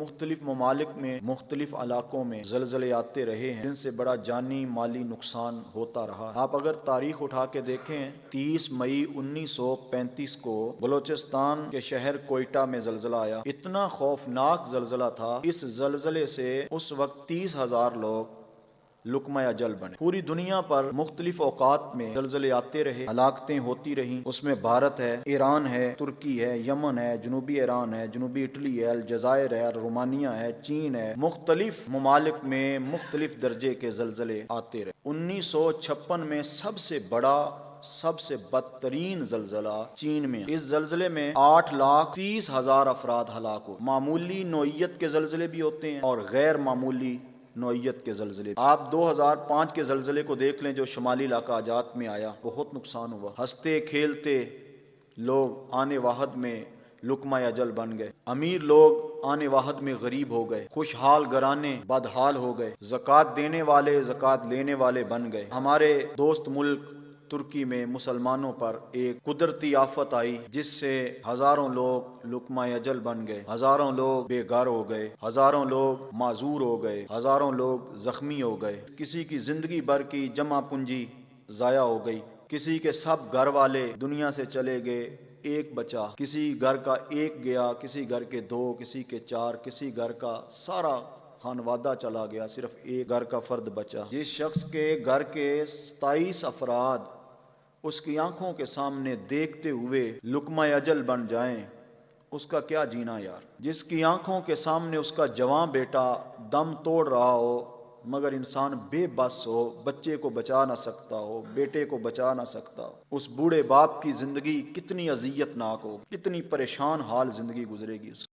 مختلف ممالک میں مختلف علاقوں میں زلزلے آتے رہے ہیں جن سے بڑا جانی مالی نقصان ہوتا رہا۔ آپ اگر تاریخ اٹھا کے دیکھیں 30 مئی 1935 کو بلوچستان کے شہر کوئٹہ میں زلزلہ آیا۔ اتنا خوفناک زلزلہ تھا، اس زلزلے سے اس وقت 30,000 لوگ لقمہ اجل بنے۔ پوری دنیا پر مختلف اوقات میں زلزلے آتے رہے، ہلاکتیں ہوتی رہیں، اس میں بھارت ہے، ایران ہے، ترکی ہے، یمن ہے، جنوبی ایران ہے، جنوبی اٹلی ہے، الجزائر ہے، رومانیہ ہے، چین ہے، مختلف ممالک میں مختلف درجے کے زلزلے آتے رہے۔ 1956 میں سب سے بڑا سب سے بدترین زلزلہ چین میں، اس زلزلے میں 8,30,000 افراد ہلاک ہوئے۔ معمولی نوعیت کے زلزلے بھی ہوتے ہیں اور غیر معمولی نوعیت کے زلزلے۔ آپ 2005 کے زلزلے کو دیکھ لیں جو شمالی علاقہ جات میں آیا، بہت نقصان ہوا۔ ہنستے کھیلتے لوگ آنے واحد میں لقمہ اجل بن گئے، امیر لوگ آنے واحد میں غریب ہو گئے، خوشحال گھرانے بدحال ہو گئے، زکوٰۃ دینے والے زکوٰۃ لینے والے بن گئے۔ ہمارے دوست ملک ترکی میں مسلمانوں پر ایک قدرتی آفت آئی جس سے ہزاروں لوگ لقمہ اجل بن گئے، ہزاروں لوگ بے گھر ہو گئے، ہزاروں لوگ معذور ہو گئے، ہزاروں لوگ زخمی ہو گئے، کسی کی زندگی بھر کی جمع پونجی ضائع ہو گئی، کسی کے سب گھر والے دنیا سے چلے گئے، ایک بچا، کسی گھر کا ایک گیا، کسی گھر کے 2، کسی کے 4، کسی گھر کا سارا خانوادہ چلا گیا، صرف ایک گھر کا فرد بچا۔ جس شخص کے گھر کے 27 افراد اس کی آنکھوں کے سامنے دیکھتے ہوئے لقمہ اجل بن جائیں، اس کا کیا جینا یار۔ جس کی آنکھوں کے سامنے اس کا جوان بیٹا دم توڑ رہا ہو مگر انسان بے بس ہو، بچے کو بچا نہ سکتا ہو، بیٹے کو بچا نہ سکتا ہو، اس بوڑھے باپ کی زندگی کتنی اذیت ناک ہو، کتنی پریشان حال زندگی گزرے گی اس کی۔